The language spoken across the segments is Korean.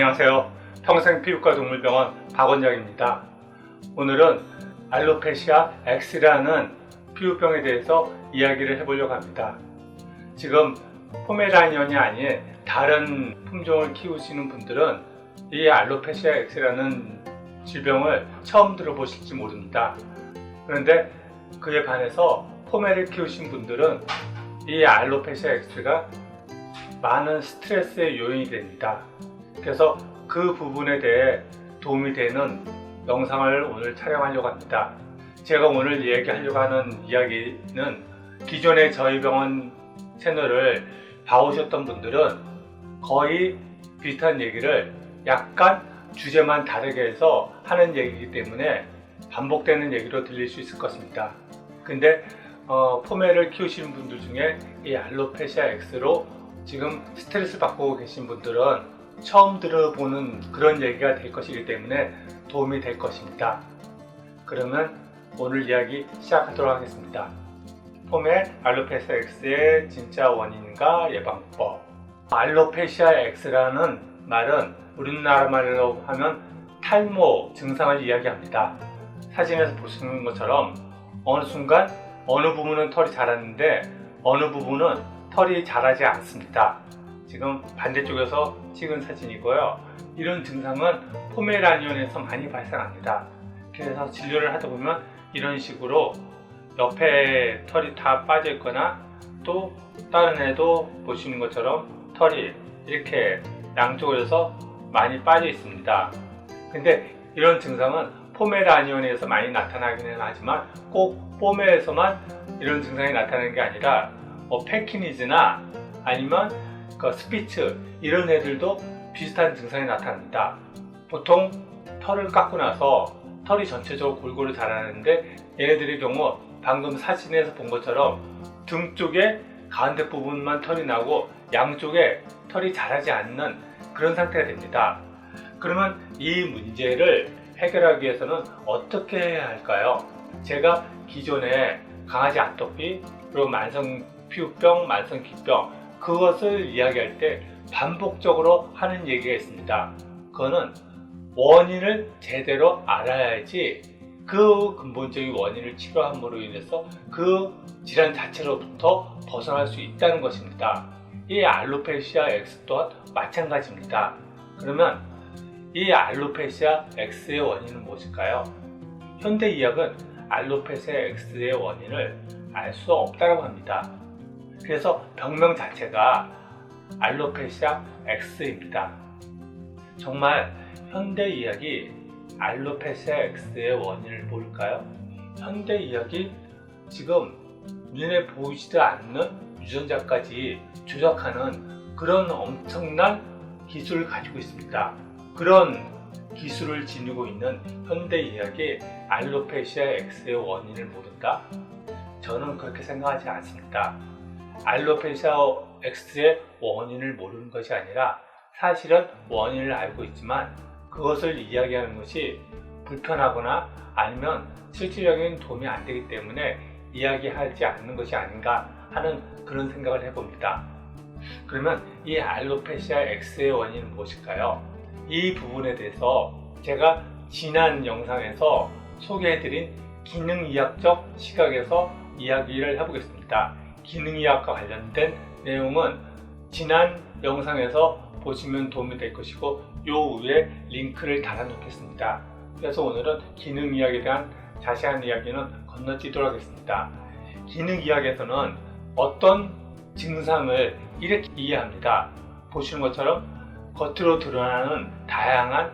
안녕하세요. 평생피부과 동물병원 박원장입니다. 오늘은 알로페시아 X라는 피부병에 대해서 이야기를 해보려고 합니다. 지금 포메라니언이 아닌 다른 품종을 키우시는 분들은 이 알로페시아 X라는 질병을 처음 들어보실지 모릅니다. 그런데 그에 반해서 포메를 키우신 분들은 이 알로페시아 X가 많은 스트레스의 요인이 됩니다. 그래서 그 부분에 대해 도움이 되는 영상을 오늘 촬영하려고 합니다. 제가 오늘 이야기하려고 하는 이야기는 기존의 저희 병원 채널을 봐오셨던 분들은 거의 비슷한 얘기를 약간 주제만 다르게 해서 하는 얘기이기 때문에 반복되는 얘기로 들릴 수 있을 것입니다. 근데 포메를 키우시는 분들 중에 이 알로페시아 X로 지금 스트레스 받고 계신 분들은 처음 들어보는 그런 얘기가 될 것이기 때문에 도움이 될 것입니다. 그러면 오늘 이야기 시작하도록 하겠습니다. 포메 알로페시아 X의 진짜 원인과 예방법. 알로페시아 X라는 말은 우리나라 말로 하면 탈모 증상을 이야기합니다. 사진에서 보시는 것처럼 어느 순간 어느 부분은 털이 자랐는데 어느 부분은 털이 자라지 않습니다. 지금 반대쪽에서 찍은 사진이고요. 이런 증상은 포메라니언에서 많이 발생합니다. 그래서 진료를 하다 보면 이런 식으로 옆에 털이 다 빠져 있거나 또 다른 애도 보시는 것처럼 털이 이렇게 양쪽에서 많이 빠져 있습니다. 근데 이런 증상은 포메라니언에서 많이 나타나기는 하지만 꼭 포메에서만 이런 증상이 나타나는 게 아니라 패키니즈나 아니면 스피츠 이런 애들도 비슷한 증상이 나타납니다. 보통 털을 깎고 나서 털이 전체적으로 골고루 자라는데 얘네들의 경우 방금 사진에서 본 것처럼 등 쪽에 가운데 부분만 털이 나고 양쪽에 털이 자라지 않는 그런 상태가 됩니다. 그러면 이 문제를 해결하기 위해서는 어떻게 해야 할까요? 제가 기존에 강아지 아토피 그리고 만성 피부병, 만성 기병 그것을 이야기할 때 반복적으로 하는 얘기가 있습니다. 그거는 원인을 제대로 알아야지 그 근본적인 원인을 치료함으로 인해서 그 질환 자체로부터 벗어날 수 있다는 것입니다. 이 알로페시아 X 또한 마찬가지입니다. 그러면 이 알로페시아 X의 원인은 무엇일까요? 현대의학은 알로페시아 X의 원인을 알 수 없다고 합니다. 그래서 병명 자체가 알로페시아 X입니다. 정말 현대의학이 알로페시아 X의 원인을 모를까요? 현대의학이 지금 눈에 보이지도 않는 유전자까지 조작하는 그런 엄청난 기술을 가지고 있습니다. 그런 기술을 지니고 있는 현대의학이 알로페시아 X의 원인을 모른다? 저는 그렇게 생각하지 않습니다. 알로페시아 X의 원인을 모르는 것이 아니라 사실은 원인을 알고 있지만 그것을 이야기하는 것이 불편하거나 아니면 실질적인 도움이 안 되기 때문에 이야기하지 않는 것이 아닌가 하는 그런 생각을 해봅니다. 그러면 이 알로페시아 X의 원인은 무엇일까요? 이 부분에 대해서 제가 지난 영상에서 소개해드린 기능의학적 시각에서 이야기를 해보겠습니다. 기능의학과 관련된 내용은 지난 영상에서 보시면 도움이 될 것이고 요 위에 링크를 달아 놓겠습니다. 그래서 오늘은 기능의학에 대한 자세한 이야기는 건너뛰도록 하겠습니다. 기능의학에서는 어떤 증상을 이렇게 이해합니다. 보시는 것처럼 겉으로 드러나는 다양한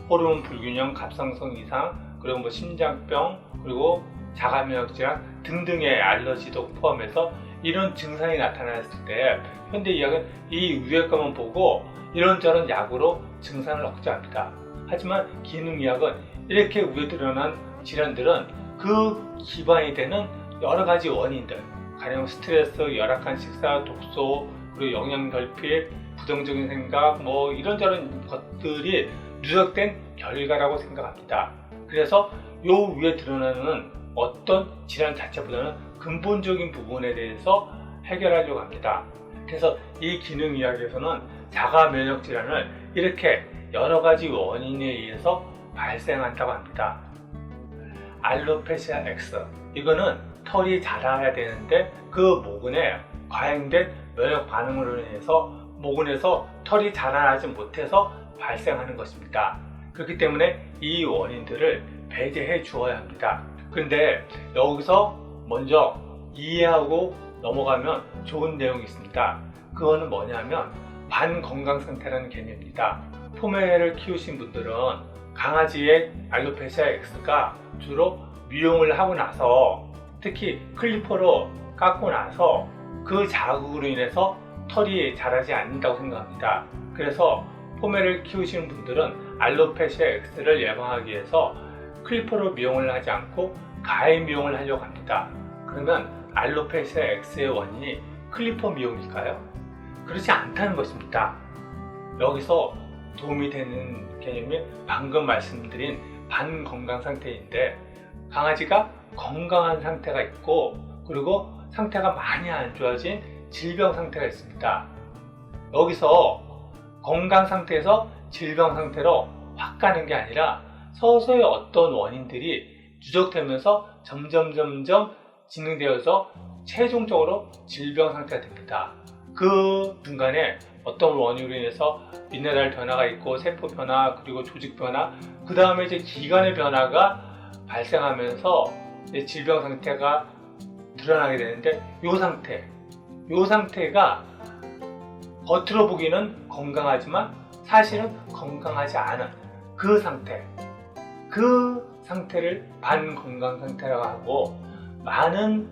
호르몬 불균형, 갑상선 이상, 그리고 심장병, 그리고 자가면역질환 등등의 알러지도 포함해서 이런 증상이 나타났을 때 현대의학은 이 위에 것만 보고 이런저런 약으로 증상을 억제합니다. 하지만 기능의학은 이렇게 위에 드러난 질환들은 그 기반이 되는 여러 가지 원인들, 가령 스트레스, 열악한 식사, 독소, 그리고 영양 결핍, 부정적인 생각, 이런저런 것들이 누적된 결과라고 생각합니다. 그래서 요 위에 드러나는 어떤 질환 자체보다는 근본적인 부분에 대해서 해결하려고 합니다. 그래서 이 기능의학에서는 자가 면역 질환을 이렇게 여러 가지 원인에 의해서 발생한다고 합니다. 알로페시아 X, 이거는 털이 자라야 되는데 그 모근에 과잉된 면역 반응으로 인해서 모근에서 털이 자라나지 못해서 발생하는 것입니다. 그렇기 때문에 이 원인들을 배제해 주어야 합니다. 그런데 여기서 먼저 이해하고 넘어가면 좋은 내용이 있습니다. 그거는 뭐냐면 반건강상태라는 개념입니다. 포메를 키우신 분들은 강아지의 알로페시아 X가 주로 미용을 하고 나서, 특히 클리퍼로 깎고 나서 그 자극으로 인해서 털이 자라지 않는다고 생각합니다. 그래서 포메를 키우시는 분들은 알로페시아 X를 예방하기 위해서 클리퍼로 미용을 하지 않고 가해 미용을 하려고 합니다. 그러면 알로페시아 X의 원인이 클리퍼 미용일까요? 그렇지 않다는 것입니다. 여기서 도움이 되는 개념이 방금 말씀드린 반건강 상태인데, 강아지가 건강한 상태가 있고 그리고 상태가 많이 안 좋아진 질병 상태가 있습니다. 여기서 건강 상태에서 질병 상태로 확 가는 게 아니라 서서히 어떤 원인들이 누적되면서 점점 진행되어서 최종적으로 질병 상태가 됩니다. 그 중간에 어떤 원인으로 인해서 미네랄 변화가 있고 세포 변화, 그리고 조직 변화, 그 다음에 이제 기관의 변화가 발생하면서 이제 질병 상태가 드러나게 되는데, 이 상태가 겉으로 보기는 건강하지만 사실은 건강하지 않은 그 상태를 반건강 상태라고 하고, 많은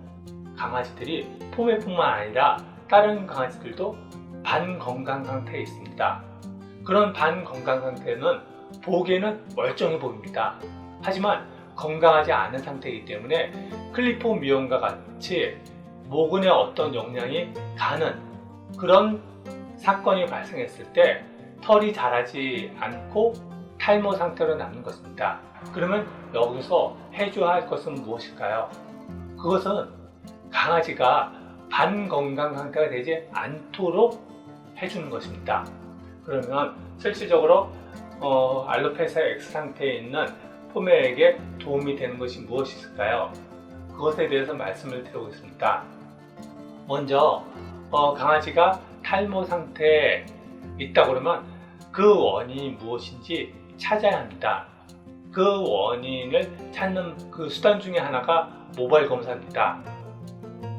강아지들이 포메뿐만 아니라 다른 강아지들도 반건강 상태에 있습니다. 그런 반건강 상태는 보기에는 멀쩡해 보입니다. 하지만 건강하지 않은 상태이기 때문에 클리퍼 미용과 같이 모근에 어떤 영향이 가는 그런 사건이 발생했을 때 털이 자라지 않고 탈모 상태로 남는 것입니다. 그러면 여기서 해줘야 할 것은 무엇일까요? 그것은 강아지가 반건강 상태가 되지 않도록 해주는 것입니다. 그러면 실질적으로 알로페시아 X 상태에 있는 포메에게 도움이 되는 것이 무엇이 있을까요? 그것에 대해서 말씀을 드리겠습니다. 먼저 강아지가 탈모 상태에 있다 그러면 그 원인이 무엇인지 찾아야 합니다. 그 원인을 찾는 그 수단 중에 하나가 모발 검사입니다.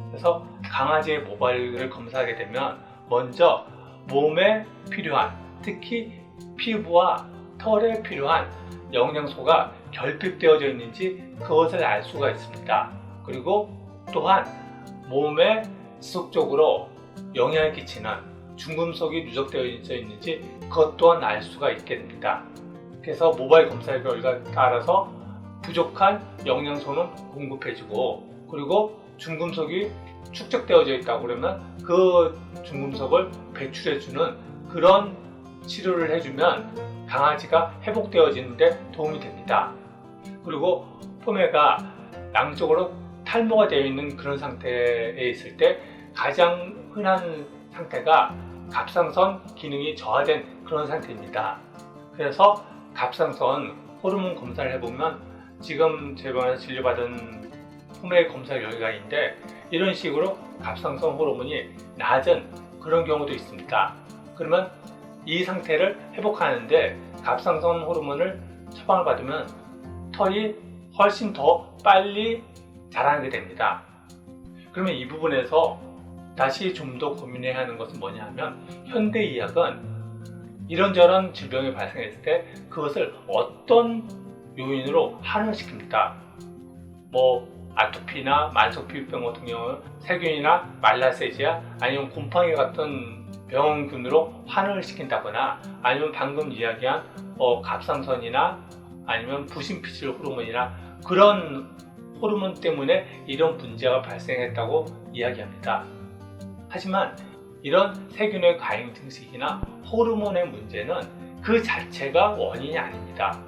그래서 강아지의 모발을 검사하게 되면 먼저 몸에 필요한, 특히 피부와 털에 필요한 영양소가 결핍되어져 있는지 그것을 알 수가 있습니다. 그리고 또한 몸에 지속적으로 영향을 끼치는 중금속이 누적되어 있는지 그것 또한 알 수가 있게 됩니다. 그래서 모발 검사 결과에 따라서 부족한 영양소는 공급해주고, 그리고 중금속이 축적되어져 있다고 그러면 그 중금속을 배출해주는 그런 치료를 해주면 강아지가 회복되어지는데 도움이 됩니다. 그리고 포메가 양쪽으로 탈모가 되어 있는 그런 상태에 있을 때 가장 흔한 상태가 갑상선 기능이 저하된 그런 상태입니다. 그래서 갑상선 호르몬 검사를 해보면 지금 제 병원에서 진료받은 포메 검사 결과인데, 이런 식으로 갑상선 호르몬이 낮은 그런 경우도 있습니다. 그러면 이 상태를 회복하는데 갑상선 호르몬을 처방을 받으면 털이 훨씬 더 빨리 자라게 됩니다. 그러면 이 부분에서 다시 좀 더 고민해야 하는 것은 뭐냐 하면, 현대의학은 이런저런 질병이 발생했을 때 그것을 어떤 요인으로 환원시킵니다. 아토피나 만성피부병 같은 경우는 세균이나 말라세지아 아니면 곰팡이 같은 병균으로 환원을 시킨다거나, 아니면 방금 이야기한 갑상선이나 아니면 부신피질 호르몬이나 그런 호르몬 때문에 이런 문제가 발생했다고 이야기합니다. 하지만 이런 세균의 과잉 증식이나 호르몬의 문제는 그 자체가 원인이 아닙니다.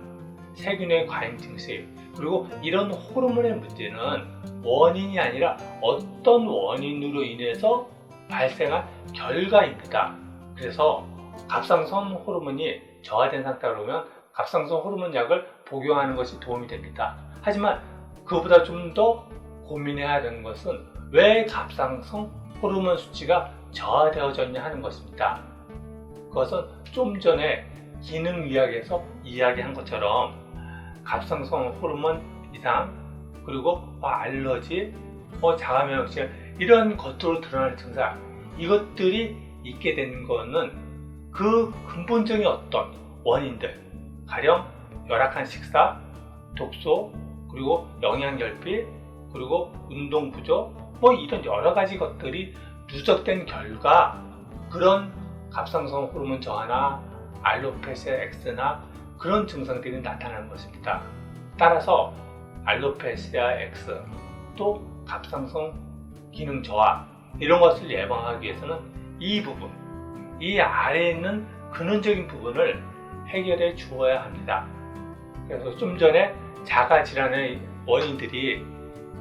세균의 과잉 증식, 그리고 이런 호르몬의 문제는 원인이 아니라 어떤 원인으로 인해서 발생한 결과입니다. 그래서 갑상선 호르몬이 저하된 상태로 오면 갑상선 호르몬 약을 복용하는 것이 도움이 됩니다. 하지만 그보다 좀 더 고민해야 되는 것은 왜 갑상선 호르몬 수치가 저하되어졌냐 하는 것입니다. 그것은 좀 전에 기능 이야기에서 이야기한 것처럼 갑상선 호르몬 이상, 그리고 알러지, 자가면역질 이런 것으로 드러날 증상, 이것들이 있게 되는 것은 그 근본적인 어떤 원인들, 가령 열악한 식사, 독소, 그리고 영양결핍, 그리고 운동 부족, 이런 여러 가지 것들이 누적된 결과 그런 갑상선 호르몬 저하나 알로페시아 X나 그런 증상들이 나타나는 것입니다. 따라서 알로페시아 X, 또 갑상선 기능 저하 이런 것을 예방하기 위해서는 이 부분, 이 아래에 있는 근원적인 부분을 해결해 주어야 합니다. 그래서 좀 전에 자가 질환의 원인들이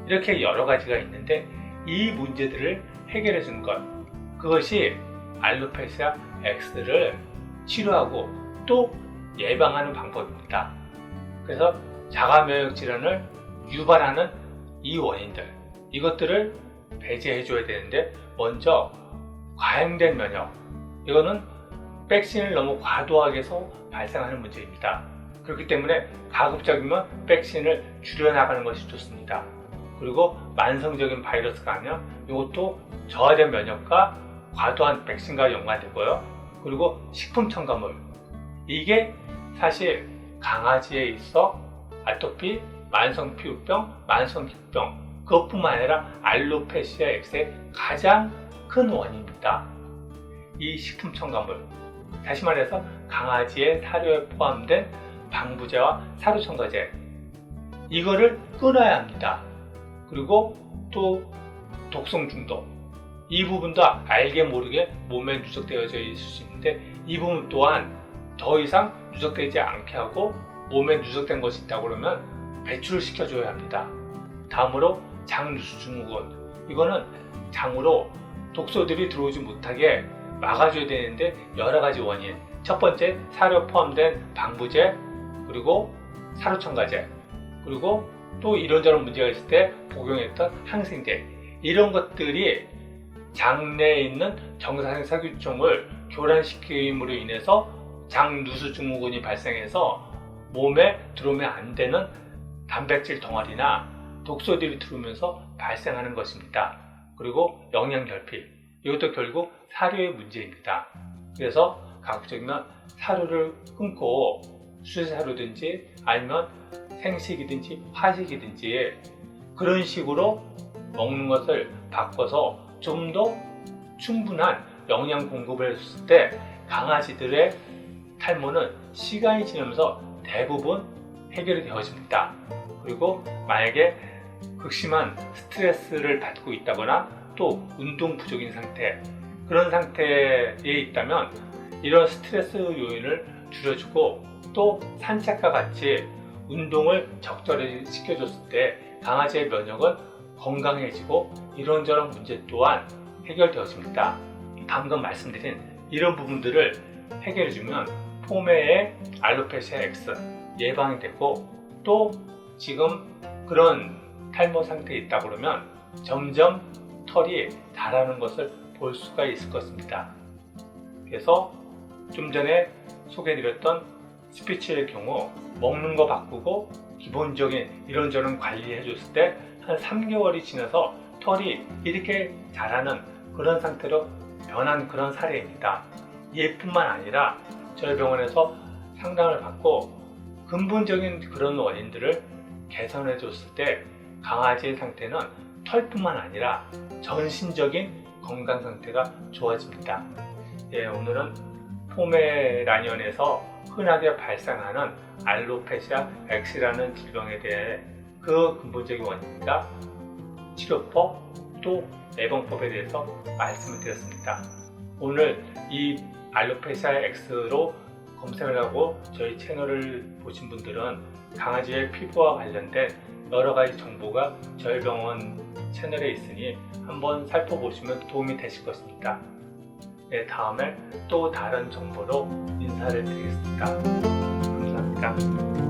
이렇게 여러 가지가 있는데 이 문제들을 해결해 주는 것, 그것이 알로페시아 X를 치료하고 또 예방하는 방법입니다. 그래서 자가면역 질환을 유발하는 이 원인들, 이것들을 배제해 줘야 되는데, 먼저 과잉된 면역, 이거는 백신을 너무 과도하게 해서 발생하는 문제입니다. 그렇기 때문에 가급적이면 백신을 줄여나가는 것이 좋습니다. 그리고 만성적인 바이러스 감염, 이것도 저하된 면역과 과도한 백신과 연관되고요. 그리고 식품 첨가물, 이게 사실 강아지에 있어 아토피, 만성 피부병, 만성 기병, 그것뿐만 아니라 알로페시아 X의 가장 큰 원인입니다. 이 식품 첨가물, 다시 말해서 강아지의 사료에 포함된 방부제와 사료 첨가제, 이거를 끊어야 합니다. 그리고 또 독성 중독, 이 부분도 알게 모르게 몸에 누적되어져 있을 수 있는데, 이 부분 또한 더 이상 누적되지 않게 하고 몸에 누적된 것이 있다고 그러면 배출을 시켜줘야 합니다. 다음으로 장누수증후군, 이거는 장으로 독소들이 들어오지 못하게 막아줘야 되는데 여러 가지 원인, 첫 번째 사료 포함된 방부제, 그리고 사료 첨가제, 그리고 또 이런저런 문제가 있을 때 복용했던 항생제, 이런 것들이 장내에 있는 정상인 세균종을 교란시킴으로 인해서 장누수증후군이 발생해서 몸에 들어오면 안 되는 단백질 덩어리나 독소들이 들어오면서 발생하는 것입니다. 그리고 영양결핍, 이것도 결국 사료의 문제입니다. 그래서 가급적이면 사료를 끊고 수제사료든지 아니면 생식이든지 화식이든지 그런 식으로 먹는 것을 바꿔서 좀 더 충분한 영양 공급을 했을 때 강아지들의 탈모는 시간이 지나면서 대부분 해결이 되어집니다. 그리고 만약에 극심한 스트레스를 받고 있다거나 또 운동 부족인 상태, 그런 상태에 있다면 이런 스트레스 요인을 줄여주고 또 산책과 같이 운동을 적절히 시켜줬을 때 강아지의 면역은 건강해지고 이런저런 문제 또한 해결되어집니다. 방금 말씀드린 이런 부분들을 해결해주면 포메의 알로페시아 X 예방이 되고, 또 지금 그런 탈모 상태에 있다 그러면 점점 털이 자라는 것을 볼 수가 있을 것입니다. 그래서 좀 전에 소개해드렸던 스피치의 경우 먹는 거 바꾸고 기본적인 이런저런 관리해줬을 때 한 3개월이 지나서 털이 이렇게 자라는 그런 상태로 변한 그런 사례입니다. 얘뿐만 아니라 저희 병원에서 상담을 받고 근본적인 그런 원인들을 개선해 줬을 때 강아지의 상태는 털뿐만 아니라 전신적인 건강 상태가 좋아집니다. 오늘은 포메라니언에서 흔하게 발생하는 알로페시아 X라는 질병에 대해 그 근본적인 원인입니다. 치료법 또 예방법에 대해서 말씀을 드렸습니다. 오늘 이 알로페시아 X로 검색을 하고 저희 채널을 보신 분들은 강아지의 피부와 관련된 여러 가지 정보가 저희 병원 채널에 있으니 한번 살펴보시면 도움이 되실 것입니다. 다음에 또 다른 정보로 인사를 드리겠습니다. 감사합니다.